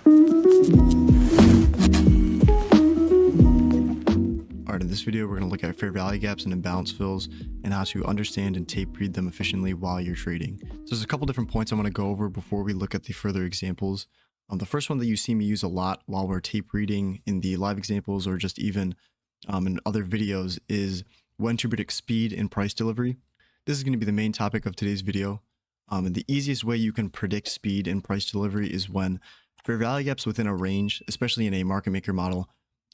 Alright, in this video we're going to look at fair value gaps and imbalance fills and how to understand and tape read them efficiently while you're trading. So there's a couple different points I want to go over before we look at the further examples. The first one that you see me use a lot while we're tape reading in the live examples or just even in other videos is when to predict speed and price delivery. This is going to be the main topic of today's video. And the easiest way you can predict speed and price delivery is when fair value gaps within a range, especially in a market maker model,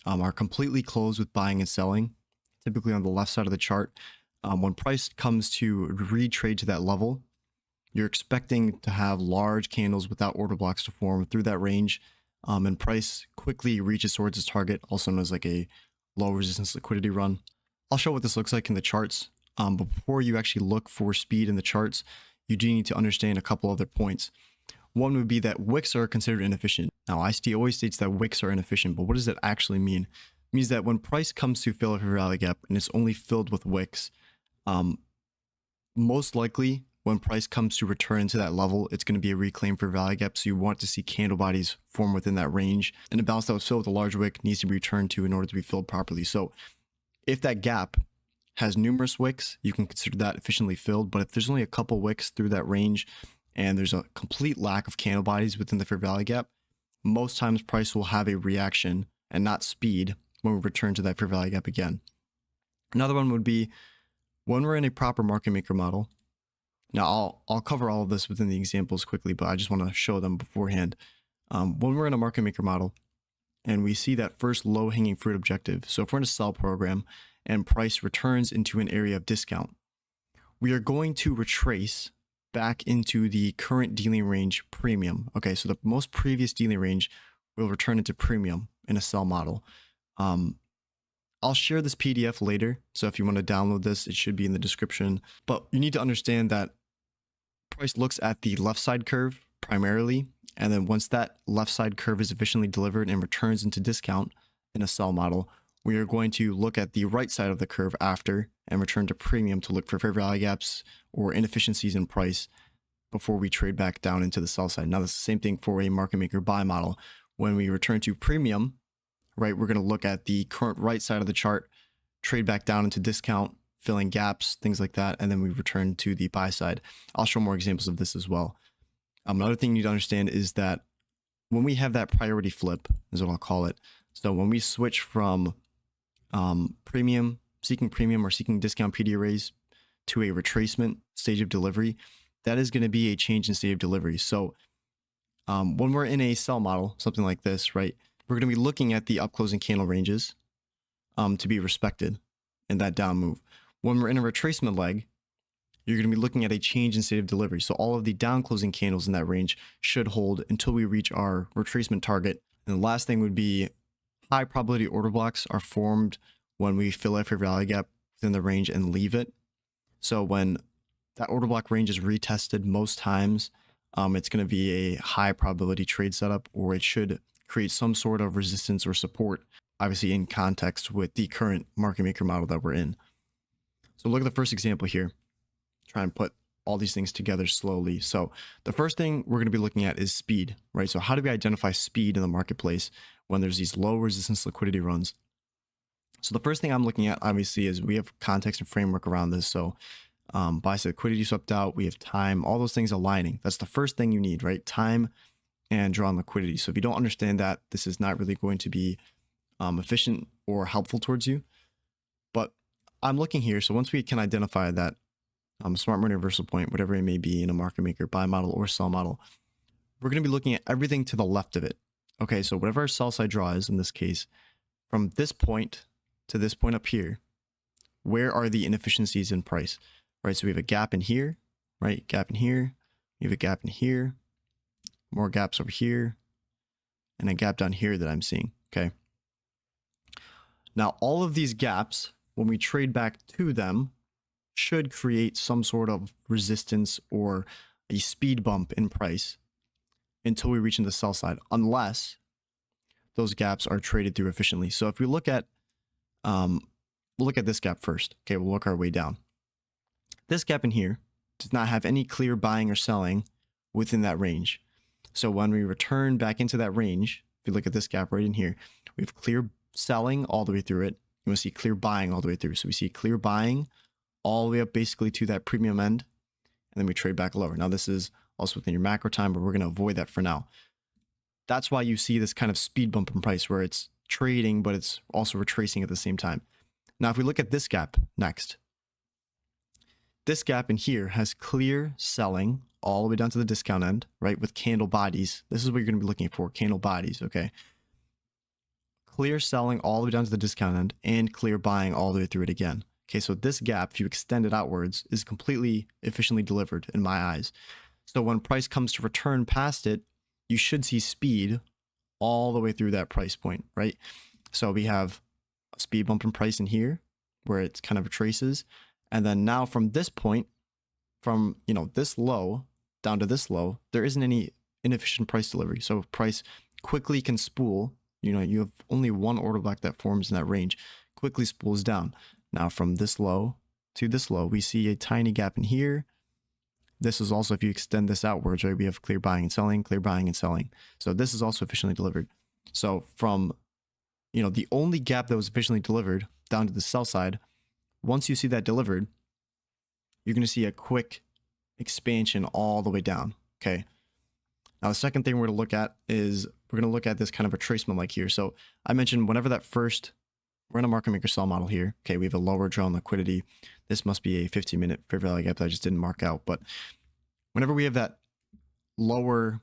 are completely closed with buying and selling, typically on the left side of the chart. When price comes to retrade to that level, you're expecting to have large candles without order blocks to form through that range, and price quickly reaches towards its target, also known as like a low resistance liquidity run. I'll show what this looks like in the charts, but before you actually look for speed in the charts, you do need to understand a couple other points. One would be that wicks are considered inefficient. Now, ICT always states that wicks are inefficient, but what does that actually mean? It means that when price comes to fill a fair value gap and it's only filled with wicks, most likely when price comes to return to that level, it's going to be a reclaimed fair value gap. So you want to see candle bodies form within that range, and a balance that was filled with a large wick needs to be returned to in order to be filled properly. So if that gap has numerous wicks, you can consider that efficiently filled. But if there's only a couple wicks through that range and there's a complete lack of candle bodies within the fair value gap, most times price will have a reaction and not speed when we return to that fair value gap again. Another one would be when we're in a proper market maker model. Now, I'll cover all of this within the examples quickly, but I just want to show them beforehand. When we're in a market maker model and we see that first low hanging fruit objective, so if we're in a sell program and price returns into an area of discount, we are going to retrace back into the current dealing range premium. Okay, so the most previous dealing range will return into premium in a sell model. I'll share this PDF later, so if you want to download this, it should be in the description. But you need to understand that price looks at the left side curve primarily, and then once that left side curve is efficiently delivered and returns into discount in a sell model, we are going to look at the right side of the curve after and return to premium to look for fair value gaps or inefficiencies in price before we trade back down into the sell side. Now, that's the same thing for a market maker buy model. When we return to premium, right, we're going to look at the current right side of the chart, trade back down into discount, filling gaps, things like that, and then we return to the buy side. I'll show more examples of this as well. Another thing you need to understand is that when we have that priority flip, is what I'll call it. So when we switch from seeking premium or seeking discount PD arrays to a retracement stage of delivery, that is going to be a change in state of delivery. So when we're in a sell model, something like this, right, we're going to be looking at the up closing candle ranges to be respected in that down move. When we're in a retracement leg, you're going to be looking at a change in state of delivery. So all of the down closing candles in that range should hold until we reach our retracement target. And the last thing would be high probability order blocks are formed when we fill a fair value gap within the range and leave it. So when that order block range is retested, most times it's going to be a high probability trade setup, or it should create some sort of resistance or support, obviously in context with the current market maker model that we're in. So look at the first example here. Try and put all these things together slowly. So the first thing we're going to be looking at is speed, right? So how do we identify speed in the marketplace when there's these low resistance liquidity runs? So the first thing I'm looking at, obviously, is we have context and framework around this. So bisi liquidity swept out, we have time, all those things aligning. That's the first thing you need, right? Time and drawn liquidity. So if you don't understand that, this is not really going to be efficient or helpful towards you. But I'm looking here. So once we can identify that smart money reversal point, whatever it may be in a market maker buy model or sell model, we're going to be looking at everything to the left of it. Okay, so whatever our sell side draw is in this case, from this point to this point up here, where are the inefficiencies in price, right? So we have a gap in here, right? Gap in here, we have a gap in here, more gaps over here, and a gap down here that I'm seeing, okay? Now, all of these gaps, when we trade back to them, should create some sort of resistance or a speed bump in price until we reach into the sell side, unless those gaps are traded through efficiently. So if we look at, we'll look at this gap first. Okay, we'll work our way down. This gap in here does not have any clear buying or selling within that range. So when we return back into that range, if you look at this gap right in here, we have clear selling all the way through it. You will see clear buying all the way through. So we see clear buying all the way up basically to that premium end, and then we trade back lower. Now this is also within your macro time, but we're going to avoid that for now. That's why you see this kind of speed bump in price where it's trading, but it's also retracing at the same time. Now, if we look at this gap next, this gap in here has clear selling all the way down to the discount end, right? With candle bodies. This is what you're going to be looking for, candle bodies, okay? Clear selling all the way down to the discount end and clear buying all the way through it again. Okay, so this gap, if you extend it outwards, is completely efficiently delivered in my eyes. So when price comes to return past it, you should see speed all the way through that price point, right? So we have a speed bump in price in here where it kind of retraces. And then now from this point, from this low down to this low, there isn't any inefficient price delivery. So price quickly can spool. You have only one order block that forms in that range, quickly spools down. Now from this low to this low, we see a tiny gap in here. This is also, if you extend this outwards, right, we have clear buying and selling, clear buying and selling. So this is also efficiently delivered. So from, the only gap that was efficiently delivered down to the sell side, once you see that delivered, you're going to see a quick expansion all the way down. Okay. Now, the second thing we're going to look at is we're going to look at this kind of retracement like here. So I mentioned whenever that first, we're in a market maker sell model here. Okay. We have a lower draw on liquidity. This must be a 15-minute fair value gap that I just didn't mark out. But whenever we have that lower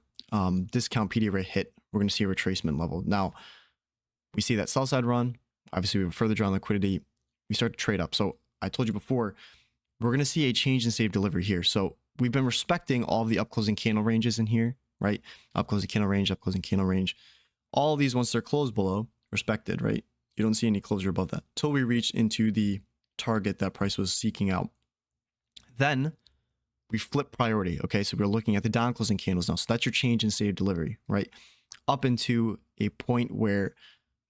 discount PD rate hit, we're going to see a retracement level. Now, we see that sell side run. Obviously, we have a further draw on liquidity. We start to trade up. So I told you before, we're going to see a change in state of delivery here. So we've been respecting all of the up closing candle ranges in here, right? Up closing candle range, up closing candle range. All of these, once they're closed below, respected, right? You don't see any closure above that until we reach into the target that price was seeking out. Then we flip priority. Okay, so we're looking at the down closing candles now. So that's your change in state of delivery, right? Up into a point where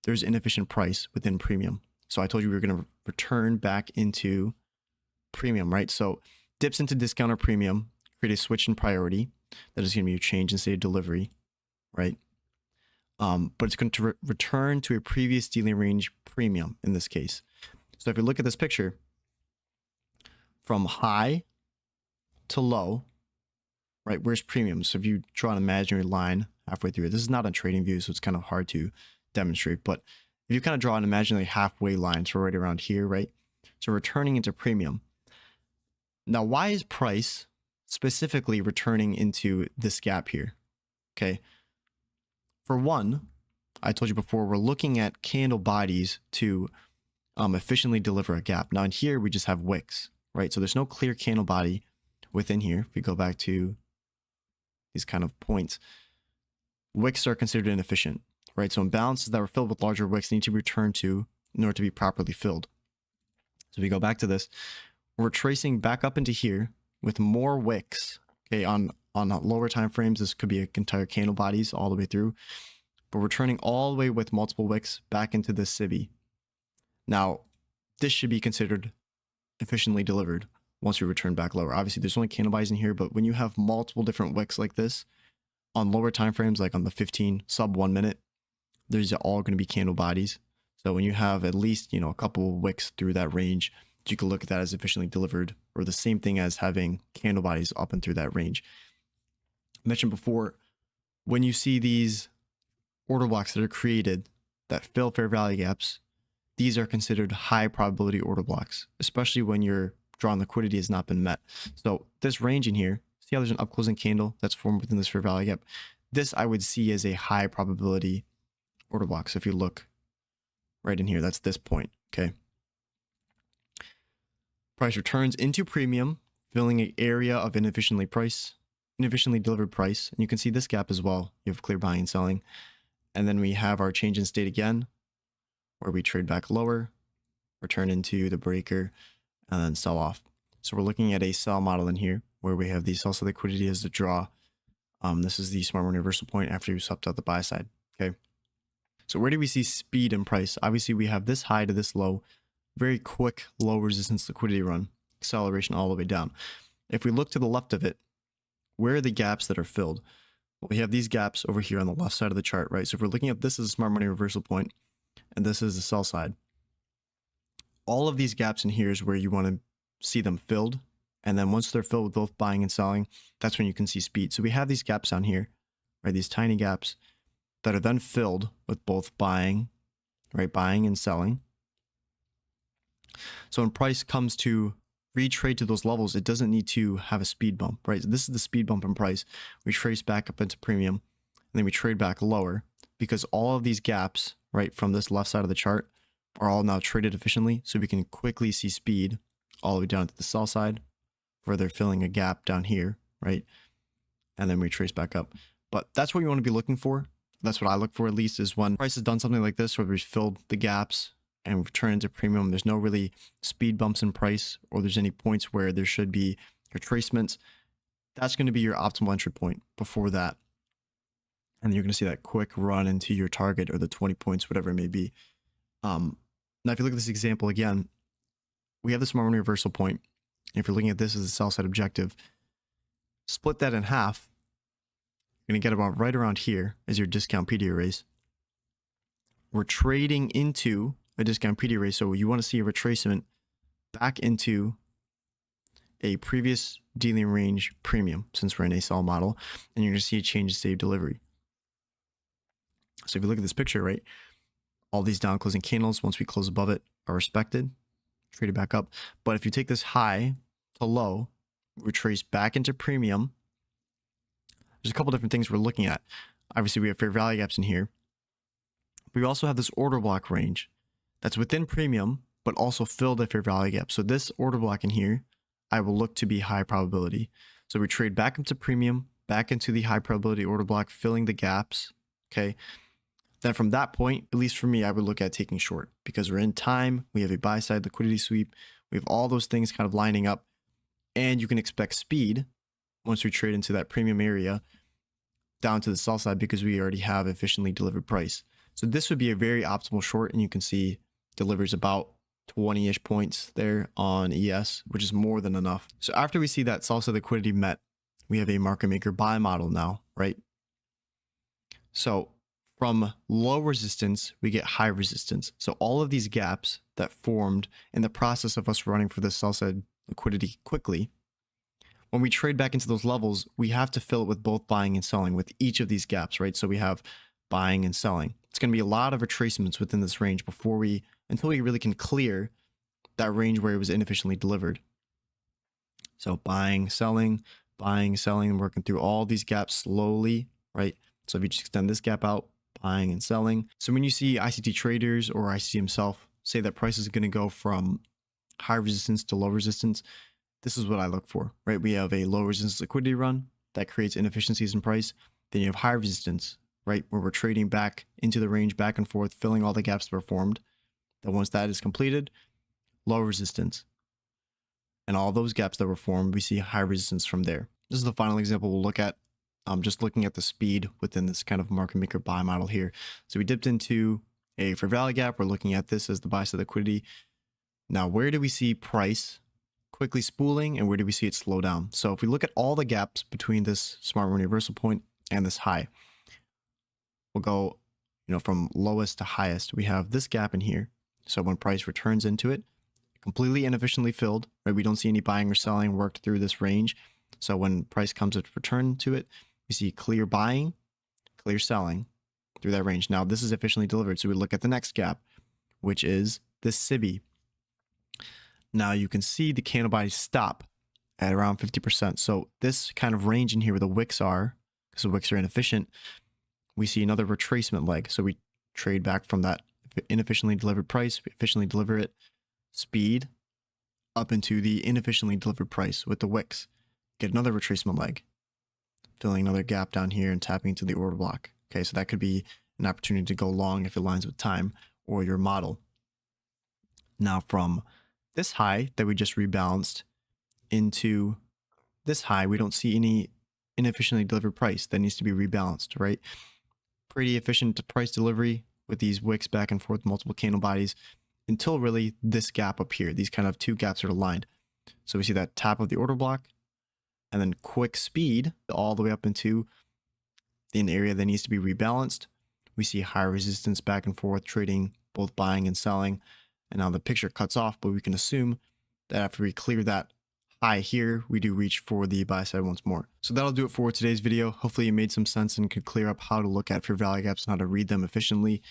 there's inefficient price within premium. So I told you we were going to return back into premium, right? So dips into discount or premium, create a switch in priority. That is going to be your change in state of delivery, right? But it's going to return to a previous dealing range premium in this case. So if you look at this picture, from high to low, right, where's premium? So if you draw an imaginary line halfway through it, this is not on TradingView, so it's kind of hard to demonstrate, but if you kind of draw an imaginary halfway line, so right around here, right? So returning into premium. Now, why is price specifically returning into this gap here? Okay. For one, I told you before, we're looking at candle bodies to efficiently deliver a gap. Now in here, we just have wicks, right? So there's no clear candle body within here. If we go back to these kind of points, wicks are considered inefficient, right? So imbalances that were filled with larger wicks need to be returned to in order to be properly filled. So if we go back to this, we're tracing back up into here with more wicks. Okay, on lower time frames, this could be entire candle bodies all the way through, but we're turning all the way with multiple wicks back into this sibi. Now, this should be considered efficiently delivered once we return back lower. Obviously, there's only candle bodies in here, but when you have multiple different wicks like this on lower time frames, like on the 15 sub 1 minute, there's all going to be candle bodies. So when you have at least a couple of wicks through that range, you can look at that as efficiently delivered, or the same thing as having candle bodies up and through that range. I mentioned before, when you see these order blocks that are created that fill fair value gaps, these are considered high probability order blocks, especially when your drawn liquidity has not been met. So this range in here, see how there's an up closing candle that's formed within this fair value gap? This I would see as a high probability order block. So if you look right in here, that's this point, okay? Price returns into premium, filling an area of inefficiently delivered price. And you can see this gap as well. You have clear buying and selling. And then we have our change in state again, where we trade back lower, return into the breaker, and then sell off. So we're looking at a sell model in here, where we have the sell side liquidity as the draw. This is the smart money reversal point after you swept out the buy side, okay? So where do we see speed and price? Obviously, we have this high to this low, very quick low resistance liquidity run, acceleration all the way down. If we look to the left of it, where are the gaps that are filled? Well, we have these gaps over here on the left side of the chart, right? So if we're looking at this as a smart money reversal point, and this is the sell side, all of these gaps in here is where you want to see them filled. And then once they're filled with both buying and selling, that's when you can see speed. So we have these gaps down here, right? These tiny gaps that are then filled with both buying, right? Buying and selling. So when price comes to retrade to those levels, it doesn't need to have a speed bump, right? So this is the speed bump in price. We trace back up into premium, and then we trade back lower because all of these gaps, right, from this left side of the chart are all now traded efficiently. So we can quickly see speed all the way down to the sell side where they're filling a gap down here, right? And then we trace back up. But that's what you want to be looking for. That's what I look for, at least, is when price has done something like this where we've filled the gaps and we've turned into premium. There's no really speed bumps in price, or there's any points where there should be retracements. That's going to be your optimal entry point before that. And you're going to see that quick run into your target or the 20 points, whatever it may be. Now, if you look at this example again, we have the smart money reversal point. If you're looking at this as a sell side objective, split that in half. You're going to get about right around here as your discount PD arrays. We're trading into a discount PD array, so you want to see a retracement back into a previous dealing range premium since we're in a sell model, and you're going to see a change in state of delivery. So if you look at this picture, right, all these down closing candles, once we close above it, are respected, traded back up. But if you take this high to low, retrace back into premium, there's a couple different things we're looking at. Obviously, we have fair value gaps in here. We also have this order block range that's within premium, but also filled at fair value gap. So this order block in here, I will look to be high probability. So we trade back into premium, back into the high probability order block, filling the gaps. Okay. Then from that point, at least for me, I would look at taking short because we're in time. We have a buy side liquidity sweep. We have all those things kind of lining up, and you can expect speed once we trade into that premium area down to the sell side because we already have efficiently delivered price. So this would be a very optimal short, and you can see delivers about 20-ish points there on ES, which is more than enough. So after we see that sell side liquidity met, we have a market maker buy model now, right? So from low resistance, we get high resistance. So all of these gaps that formed in the process of us running for the sell side liquidity quickly, when we trade back into those levels, we have to fill it with both buying and selling with each of these gaps, right? So we have buying and selling. It's going to be a lot of retracements within this range until we really can clear that range where it was inefficiently delivered. So buying, selling, working through all these gaps slowly, right? So if you just extend this gap out, buying and selling. So when you see ICT traders or ICT himself say that price is going to go from high resistance to low resistance, this is what I look for, right? We have a low resistance liquidity run that creates inefficiencies in price. Then you have high resistance, right? Where we're trading back into the range, back and forth, filling all the gaps that were formed. Then once that is completed, low resistance. And all those gaps that were formed, we see high resistance from there. This is the final example we'll look at. Just looking at the speed within this kind of market maker buy model here. So we dipped into a fair value gap. We're looking at this as the buy side liquidity. Now, where do we see price quickly spooling and where do we see it slow down? So if we look at all the gaps between this smart money reversal point and this high, we'll go, from lowest to highest. We have this gap in here. So when price returns into it, completely inefficiently filled, right? We don't see any buying or selling worked through this range. So when price comes to return to it, we see clear buying, clear selling through that range. Now this is efficiently delivered. So we look at the next gap, which is this sibi. Now you can see the candle bodies stop at around 50%. So this kind of range in here where the wicks are, because the wicks are inefficient, we see another retracement leg. So we trade back from that inefficiently delivered price, we efficiently deliver it, speed up into the inefficiently delivered price with the wicks. Get another retracement leg, filling another gap down here and tapping into the order block. Okay, so that could be an opportunity to go long if it aligns with time or your model. Now from this high that we just rebalanced into this high, we don't see any inefficiently delivered price that needs to be rebalanced, right? Pretty efficient price delivery with these wicks back and forth, multiple candle bodies, until really this gap up here. These kind of two gaps are aligned. So we see that tap of the order block and then quick speed all the way up into in the area that needs to be rebalanced. We see high resistance back and forth trading, both buying and selling. And now the picture cuts off, but we can assume that after we clear that high here, we do reach for the buy side once more. So that'll do it for today's video. Hopefully it made some sense and could clear up how to look at fair value gaps and how to read them efficiently.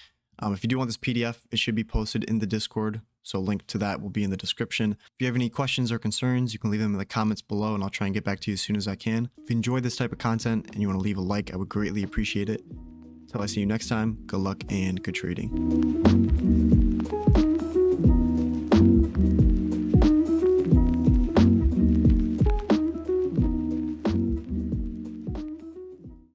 If you do want this PDF, it should be posted in the Discord. So link to that will be in the description. If you have any questions or concerns, you can leave them in the comments below and I'll try and get back to you as soon as I can. If you enjoyed this type of content and you want to leave a like, I would greatly appreciate it. Until I see you next time, good luck and good trading.